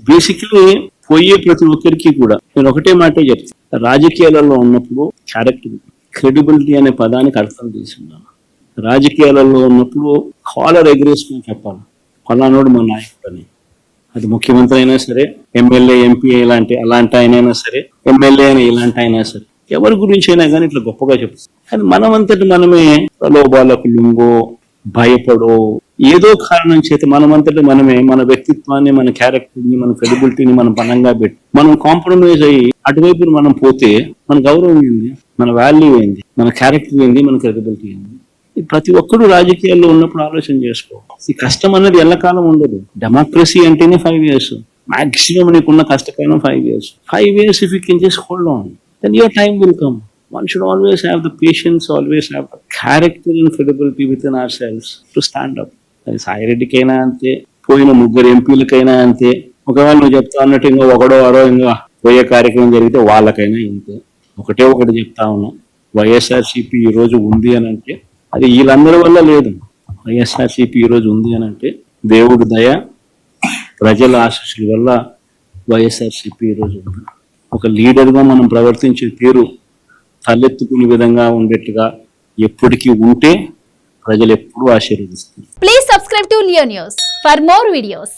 Basically పోయే ప్రతి ఒక్కరికి కూడా నేను ఒకటే మాటే చెప్తాను, రాజకీయాలలో ఉన్నప్పుడు క్యారెక్టర్, క్రెడిబిలిటీ అనే పదానికి అర్థం తీసుకున్నాను. రాజకీయాలలో ఉన్నప్పుడు కాలర్ ఎగరేసుకుని చెప్పాలి, ఫలానోడు మా నాయకుడు అని. అది ముఖ్యమంత్రి అయినా సరే, ఎమ్మెల్యే, ఎంపీ అలాంటి అయినా సరే, ఎమ్మెల్యే అయినా ఇలాంటి అయినా సరే, ఎవరి గురించి అయినా కానీ ఇట్లా గొప్పగా చెప్తాం. అది మనమంతటి మనమే ప్రలోభాలకు లొంగో, భయపడో, ఏదో కారణం చేత మనమంతటి మనమే మన వ్యక్తిత్వాన్ని, మన క్యారెక్టర్ని, మన క్రెడిబిలిటీని మనం బలంగా పెట్టి మనం కాంప్రమైజ్ అయ్యి అటువైపు మనం పోతే మన గౌరవం ఏంది, మన వాల్యూ ఏంది, మన క్యారెక్టర్ ఏంది, మన క్రెడిబిలిటీ ఏంది. ప్రతి ఒక్కరు రాజకీయాల్లో ఉన్నప్పుడు ఆలోచన చేసుకో. ఈ కష్టం అన్నది ఎల్లకాలం ఉండదు. డెమోక్రసీ అంటేనే 5 years. మాక్సిమం నీకున్న కష్టకాలం 5 years. 5 years if you can just hold on, then your time will come. One should always have the patience, always have the character and credibility within ourselves to stand up. అది సాయిరెడ్డికైనా అంతే, పోయిన 3 ఎంపీలకైనా అంతే. ఒకవేళ నువ్వు చెప్తా అన్నట్టు ఇంకా ఒకడో ఇంకా పోయే కార్యక్రమం జరిగితే వాళ్ళకైనా ఇంతే. ఒకటి చెప్తా ఉన్నా, వైఎస్ఆర్సీపీ ఈ రోజు ఉంది అని అంటే అది వీళ్ళందరి వల్ల లేదు. వైఎస్ఆర్సీపీ ఈరోజు ఉంది అని అంటే దేవుడి దయ, ప్రజల ఆశీస్సుల వల్ల వైఎస్ఆర్సీపీ ఈరోజు ఉంది. ఒక లీడర్గా మనం ప్రవర్తించే తీరు తలెత్తుకునే విధంగా ఉండేట్టుగా ఎప్పటికీ ఉంటే ప్రజలు ఎప్పుడూ ఆశీర్వదిస్తారు. Please subscribe to Leo News for more videos.